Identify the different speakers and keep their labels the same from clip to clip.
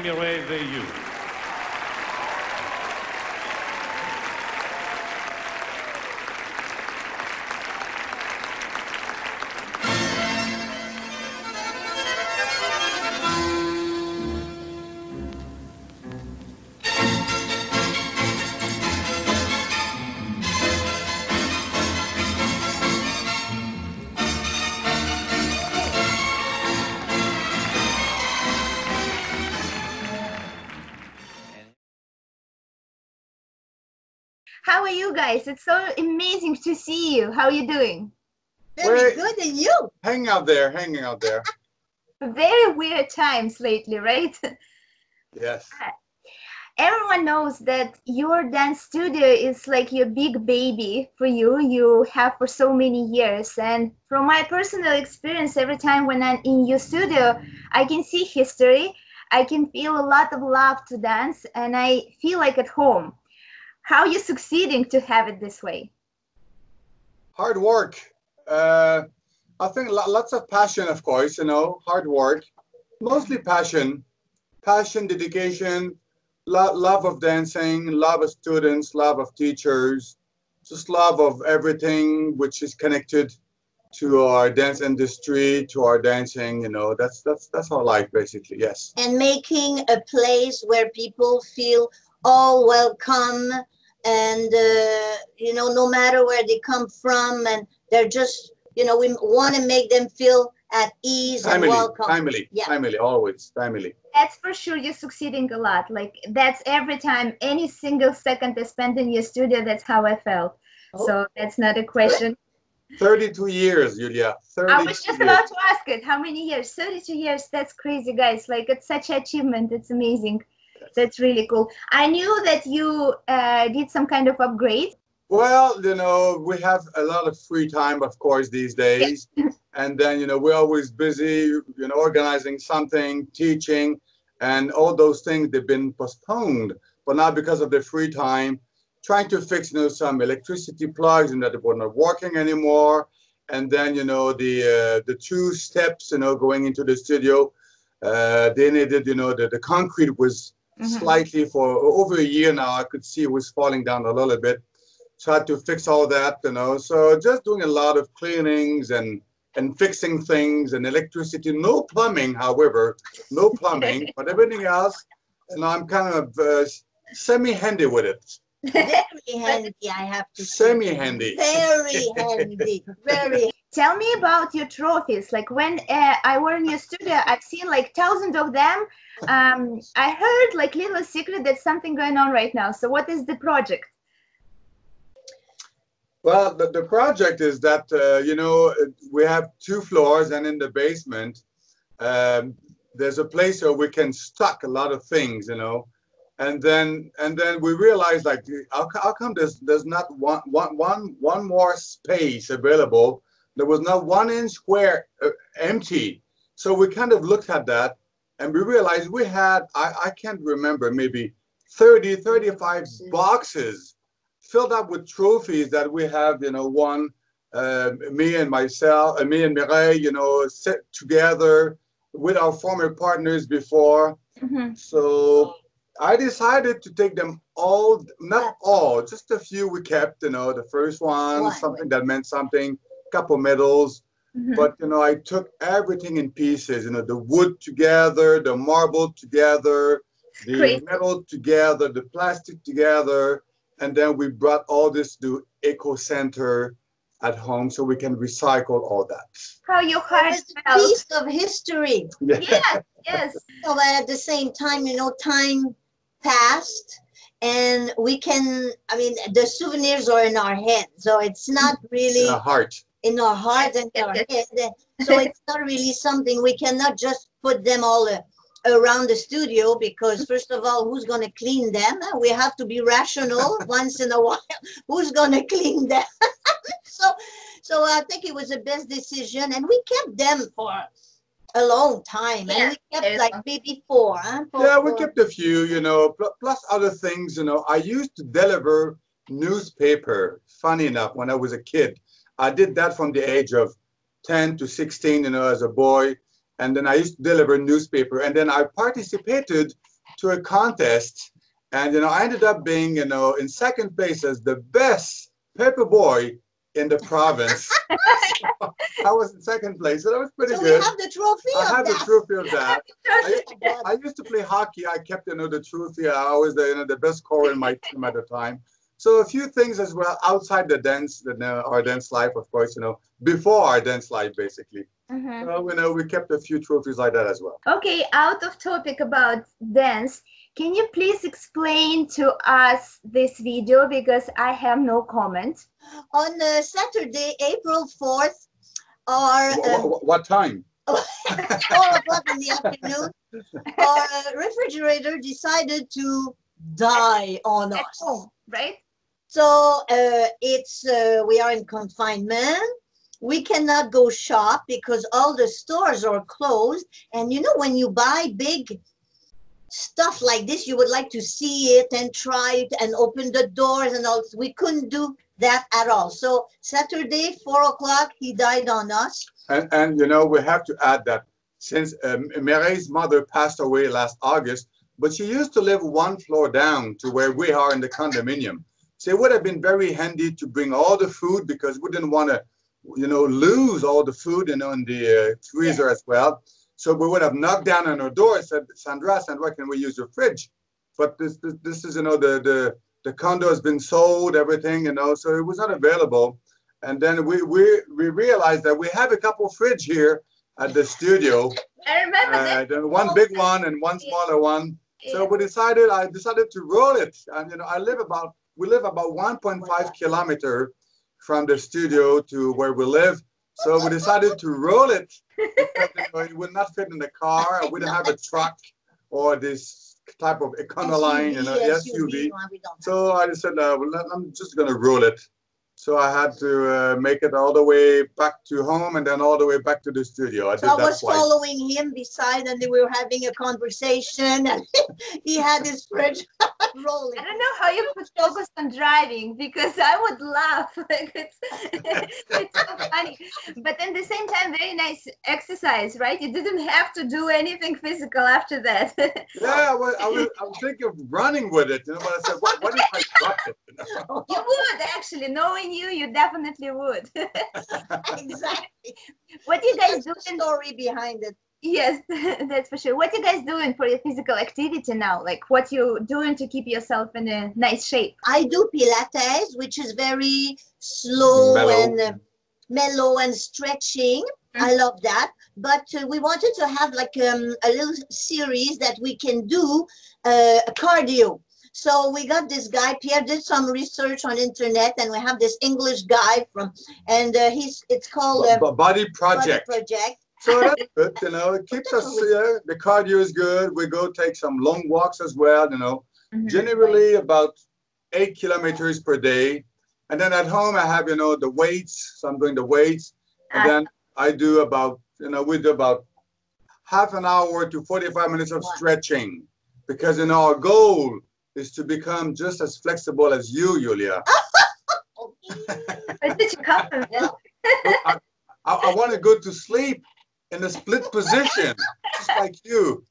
Speaker 1: Mireille VEILLEUX.
Speaker 2: How are you guys? It's so amazing to see you. How are you doing?
Speaker 3: Very good, and you?
Speaker 4: Hanging out there, hanging out there.
Speaker 2: Very weird times lately, right?
Speaker 4: Yes.
Speaker 2: Everyone knows that your dance studio is like your big baby for you. You have for so many years. And from my personal experience, every time when I'm in your studio, I can see history. I can feel a lot of love to dance, and I feel like at home. How are you succeeding to have it this way?
Speaker 4: Hard work. I think lots of passion, of course, you know, hard work. Mostly passion, dedication, love of dancing, love of students, love of teachers, just love of everything which is connected to our dance industry, to our dancing, you know, that's our life basically, yes.
Speaker 3: And making a place where people feel all welcome, and you know, no matter where they come from, and they're just, you know, we want to make them feel at ease and welcome.
Speaker 4: Family, always family.
Speaker 2: That's for sure. You're succeeding a lot. Like, that's every time, any single second I spent in your studio, that's how I felt. So that's not a question.
Speaker 4: 32 years, Julia. 32
Speaker 2: I was just about to ask it. How many years? 32 years. That's crazy, guys. Like, it's such an achievement. It's amazing. That's really cool. I knew that you did some kind of upgrade.
Speaker 4: Well, you know, we have a lot of free time, of course, these days. And then, you know, we're always busy, you know, organizing something, teaching, and all those things, they've been postponed. But now, because of the free time, trying to fix, you know, some electricity plugs and that were not working anymore. And then, you know, the two steps, you know, going into the studio, they needed, you know, the concrete was slightly, for over a year now, I could see it was falling down a little bit. So I had to fix all that, you know. So just doing a lot of cleanings and fixing things, and electricity. No plumbing, however, no plumbing, but everything else, and I'm kind of semi-handy with it.
Speaker 3: Very handy, I have to say.
Speaker 4: Semi-handy.
Speaker 3: Very handy, very.
Speaker 2: Tell me about your trophies. Like, when I were in your studio, I've seen like thousands of them. I heard like little secret that's something going on right now. So what is the project?
Speaker 4: Well, the project is that, you know, we have 2 floors, and in the basement, there's a place where we can stock a lot of things, you know. And then we realized, like, how come there's not one more space available? There was not 1 inch square empty. So we kind of looked at that, and we realized we had, I can't remember, maybe 30, 35 boxes filled up with trophies that we have, you know, won, me and Mireille, you know, set together with our former partners before. So I decided to take them all, not all, just a few we kept, you know, the first one, something that meant something, couple medals. But, you know, I took everything in pieces, you know, the wood together, the marble together, the metal together, the plastic together. And then we brought all this to Eco Center at home so we can recycle all that.
Speaker 2: How your heart
Speaker 3: It's a piece of history.
Speaker 2: Yes, yes.
Speaker 3: So that at the same time, you know, time passed, and we can, I mean, the souvenirs are in our head. So it's not really
Speaker 4: in our heart.
Speaker 3: In our heart and our head. So it's not really something, we cannot just put them all around the studio, because first of all, who's going to clean them? We have to be rational once in a while. Who's going to clean them? so I think it was the best decision, and we kept them for a long time, and we kept like maybe 4.
Speaker 4: Yeah, we kept a few, you know, plus other things, you know. I used to deliver newspaper, funny enough, when I was a kid. I did that from the age of 10 to 16, you know, as a boy. And then I used to deliver newspaper, and then I participated to a contest, and I ended up being in second place as the best paper boy in the province. So I was in second place, so that was pretty good.
Speaker 3: We have the trophy
Speaker 4: I
Speaker 3: of
Speaker 4: have
Speaker 3: that.
Speaker 4: the trophy of that. I used to play hockey. I kept the trophy. I was the best scorer in my team at the time. So a few things as well outside the dance, our dance life, of course, before our dance life, basically. So, we kept a few trophies like that as well.
Speaker 2: Okay, out of topic about dance, can you please explain to us this video, because I have no comment.
Speaker 3: On Saturday, April 4th, our...
Speaker 4: What time?
Speaker 3: 4 o'clock in the afternoon, our refrigerator decided to die on us.
Speaker 2: At home, right?
Speaker 3: So we are in confinement. We cannot go shop because all the stores are closed. And when you buy big stuff like this, you would like to see it and try it and open the doors and all. We couldn't do that at all. So Saturday, 4 o'clock, he died on us.
Speaker 4: And we have to add that since Mireille's mother passed away last August, but she used to live one floor down to where we are in the condominium. So it would have been very handy to bring all the food, because we didn't want to, lose all the food, in the freezer as well. So we would have knocked down on her door and said, Sandra, can we use your fridge? But this is, the condo has been sold, everything, so it was not available. And then we realized that we have a couple fridge here at the studio.
Speaker 2: I remember that.
Speaker 4: One big one and one smaller one. So I decided to roll it. And we live about 1.5 kilometers from the studio to where we live. So we decided to roll it because it would not fit in the car. We didn't have a truck or this type of Econoline, SUV. So I just said, I'm just going to roll it. So I had to make it all the way back to home and then all the way back to the studio. I
Speaker 3: was following him beside, and we were having a conversation, and he had his fridge rolling.
Speaker 2: I don't know how you could focus on driving, because I would laugh. Like it's so funny. But at the same time, very nice exercise, right? You didn't have to do anything physical after that.
Speaker 4: Yeah, I was thinking of running with it, but I said, what if I drop it?
Speaker 2: You would, actually, knowing you definitely would.
Speaker 3: Exactly.
Speaker 2: What do you guys do?
Speaker 3: Story behind it.
Speaker 2: Yes, that's for sure. What you guys doing for your physical activity now? Like, what you doing to keep yourself in a nice shape?
Speaker 3: I do Pilates, which is very slow and mellow and stretching. I love that. But we wanted to have like a little series that we can do cardio. So we got this guy, Pierre did some research on internet, and we have this English guy it's called
Speaker 4: Body Project. So that's good, it keeps us, the cardio is good. We go take some long walks as well, generally about 8 kilometers per day. And then at home I have, the weights, so I'm doing the weights. And then I do about, we do about half an hour to 45 minutes of stretching, because, our goal is to become just as flexible as you, Julia.
Speaker 2: Where did you come from?
Speaker 4: I want to go to sleep in a split position, just like you.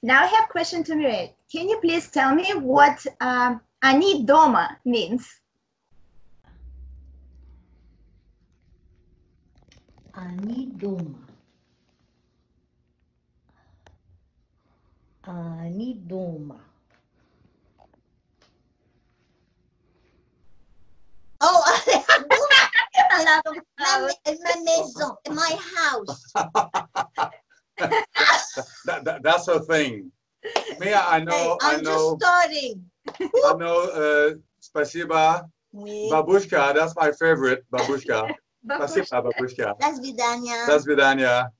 Speaker 2: Now I have a question to Mireille. Can you please tell me what Ani Doma means?
Speaker 3: Ani Doma. Ani Doma. Oh, ma maison, my house.
Speaker 4: That's a thing. Me, I know.
Speaker 3: I'm just starting.
Speaker 4: I know. Spasiba, babushka. That's my favorite, babushka. Spasiba, babushka.
Speaker 3: That's Vidania.
Speaker 4: That's Vidania.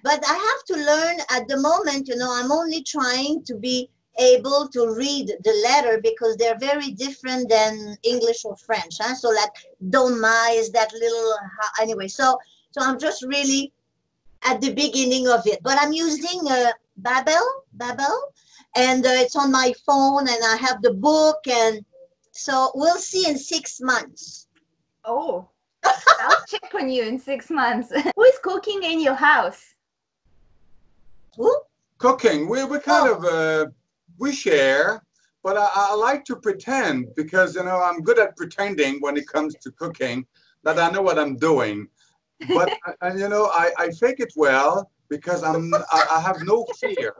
Speaker 3: But I have to learn at the moment. I'm only trying to be able to read the letter, because they're very different than English or French. So like doma is that little, anyway, so I'm just really at the beginning of it, but I'm using Babel, and it's on my phone, and I have the book, and so we'll see in 6 months.
Speaker 2: Oh, I'll check on you in 6 months. Who is cooking in your house?
Speaker 3: Who?
Speaker 4: Cooking, we kind of we share, but I like to pretend because you know I'm good at pretending when it comes to cooking that I know what I'm doing. But and you know I fake it well because I have no fear.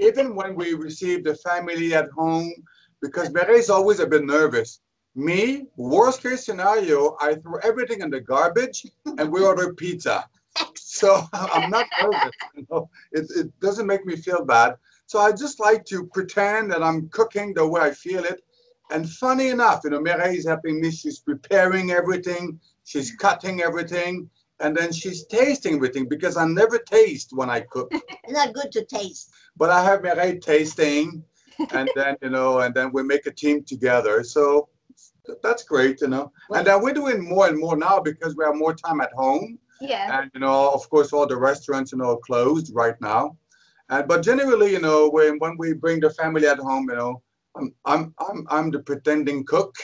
Speaker 4: Even when we receive the family at home, because Mireille's always a bit nervous. Me, worst case scenario, I throw everything in the garbage and we order pizza. So I'm not nervous. You know? It doesn't make me feel bad. So I just like to pretend that I'm cooking the way I feel it. And funny enough, you know, Mireille is helping me. She's preparing everything. She's cutting everything. And then she's tasting everything because I never taste when I cook.
Speaker 3: It's not good to taste.
Speaker 4: But I have Mireille tasting. And then, you know, and then we make a team together. So that's great, you know. And then we're doing more and more now because we have more time at home.
Speaker 2: Yeah.
Speaker 4: And, you know, of course, all the restaurants, you know, are closed right now. And but generally, you know, when we bring the family at home, you know, I'm the pretending cook.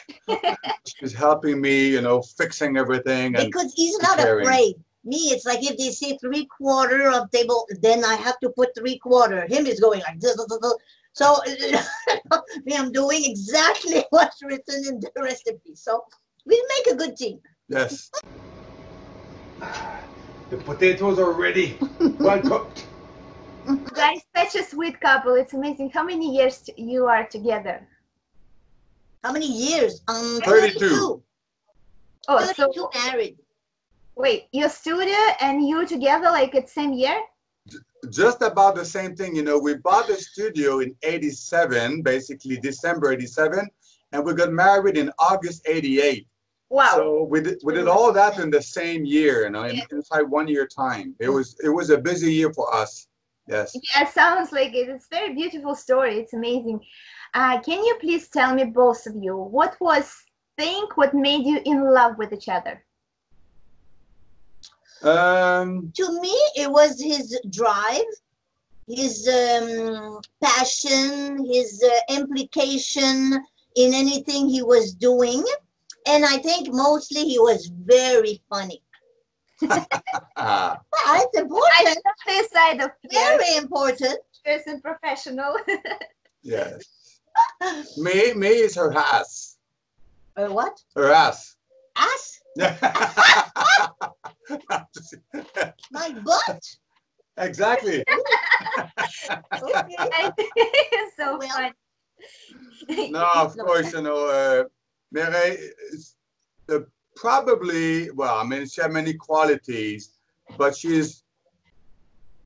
Speaker 4: She's helping me, you know, fixing everything. And
Speaker 3: because he's not afraid. Me, it's like if they say 3/4 of table, then I have to put 3/4. Him is going like this. So me, I'm doing exactly what's written in the recipe. So we make a good team.
Speaker 4: Yes.
Speaker 1: The potatoes are ready. Well cooked.
Speaker 2: Guys, such a sweet couple. It's amazing. How many years you are together?
Speaker 3: How many years?
Speaker 4: 32.
Speaker 2: Oh,
Speaker 3: 32
Speaker 2: so
Speaker 3: married.
Speaker 2: wait, your studio and you together like at same year?
Speaker 4: Just about the same thing, you know. We bought the studio in '87, basically December '87, and we got married in August '88.
Speaker 2: Wow.
Speaker 4: So we did all that in the same year, you know, inside 1 year time. It was a busy year for us. Yes.
Speaker 2: Yeah, sounds like it. It's a very beautiful story. It's amazing. Can you please tell me, both of you, what made you in love with each other?
Speaker 3: To me, it was his drive, his passion, his implication in anything he was doing. And I think mostly he was very funny. It's important.
Speaker 2: I love this side of Pierre.
Speaker 3: Very important.
Speaker 2: Person professional.
Speaker 4: Yes. Me is her ass.
Speaker 3: What?
Speaker 4: Her ass.
Speaker 3: Ass? My butt?
Speaker 4: Exactly.
Speaker 2: It's so
Speaker 3: Well,
Speaker 2: fun.
Speaker 4: No, of course, you know, Mireille is probably, well, I mean, she has many qualities, but she's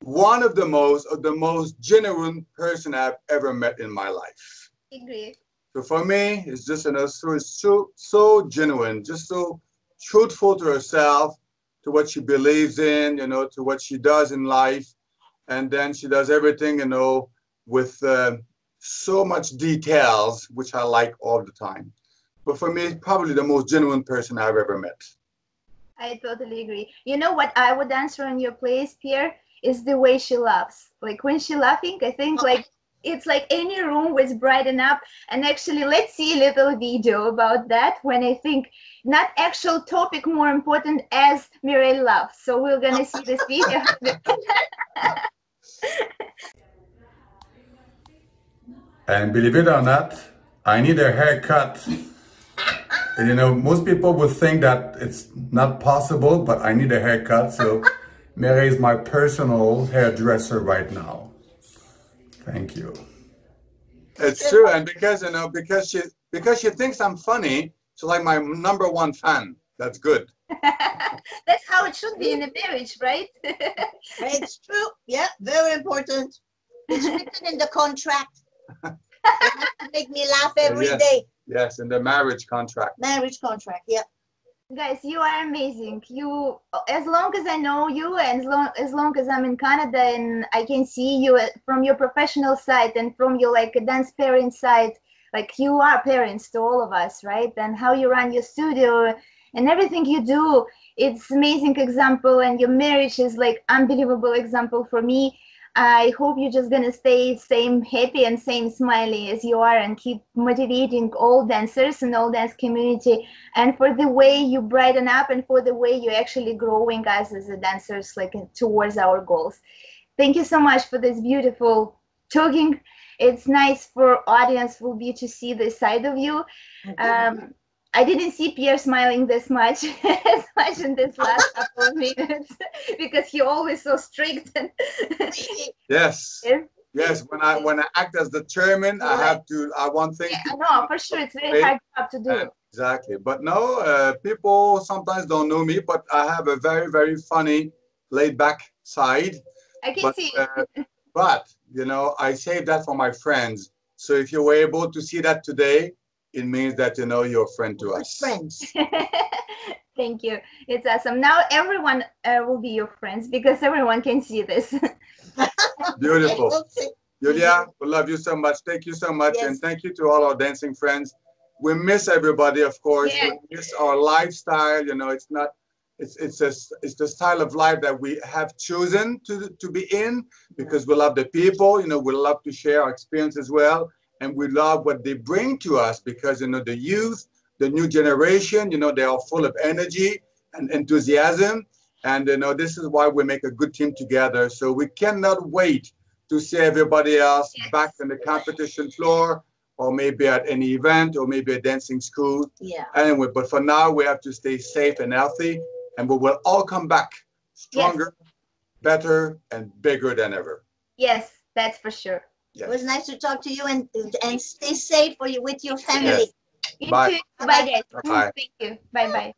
Speaker 4: one of the most genuine person I've ever met in my life.
Speaker 2: I agree.
Speaker 4: So for me, it's just, you know, so genuine, just so truthful to herself, to what she believes in, you know, to what she does in life. And then she does everything, you know, with so much details, which I like all the time. But for me, probably the most genuine person I've ever met.
Speaker 2: I totally agree. You know what I would answer in your place, Pierre, is the way she laughs. Like when she's laughing, I think like it's like any room was brighten up. And actually, let's see a little video about that when I think not actual topic more important as Mireille laughs. So we're gonna see this video.
Speaker 4: And believe it or not, I need a haircut. You know, most people would think that it's not possible, but I need a haircut. So Mireille is my personal hairdresser right now. Thank you. It's true, and because you know, because she thinks I'm funny, she's like my #1 fan. That's good.
Speaker 2: That's how it should be in a marriage, right?
Speaker 3: It's true. Yeah, very important. It's written in the contract. You have to make me laugh every day.
Speaker 4: Yes, in the marriage contract.
Speaker 3: Marriage contract, yeah.
Speaker 2: Guys, you are amazing. You, as long as I know you, and as long as I'm in Canada and I can see you from your professional side and from your like dance parent side, like you are parents to all of us, right? And how you run your studio and everything you do, it's amazing example. And your marriage is like unbelievable example for me. I hope you're just gonna stay same happy and same smiley as you are and keep motivating all dancers and all dance community, and for the way you brighten up and for the way you're actually growing us as a dancers like towards our goals. Thank you so much for this beautiful talking. It's nice for audience will be to see this side of you. I didn't see Pierre smiling this much as much in this last couple of minutes because he always so strict.
Speaker 4: Yes. Yes, when I act as the chairman, I want things.
Speaker 2: Yeah, no, for sure, it's very hard job to do.
Speaker 4: Exactly, but no, people sometimes don't know me, but I have a very, very funny, laid-back side.
Speaker 2: I can see it.
Speaker 4: But you know, I save that for my friends. So if you were able to see that today, it means that you know you're a friend to us.
Speaker 3: Friends.
Speaker 2: Thank you. It's awesome. Now everyone will be your friends because everyone can see this.
Speaker 4: Beautiful. Julia, we love you so much. Thank you so much.
Speaker 3: Yes.
Speaker 4: And thank you to all our dancing friends. We miss everybody, of course.
Speaker 2: Yeah.
Speaker 4: We miss our lifestyle. You know, it's the style of life that we have chosen to be in because we love the people. You know, we love to share our experience as well. And we love what they bring to us because, you know, the youth, the new generation, you know, they are full of energy and enthusiasm. And, you know, this is why we make a good team together. So we cannot wait to see everybody else back on the competition floor or maybe at any event or maybe a dancing school.
Speaker 3: Yeah.
Speaker 4: Anyway, but for now, we have to stay safe and healthy. And we will all come back stronger, better, and bigger than ever.
Speaker 2: Yes, that's for sure.
Speaker 3: It was nice to talk to you and stay safe with your family.
Speaker 4: Yes. Bye.
Speaker 2: Bye, guys.
Speaker 4: Bye.
Speaker 2: Thank you. Bye-bye.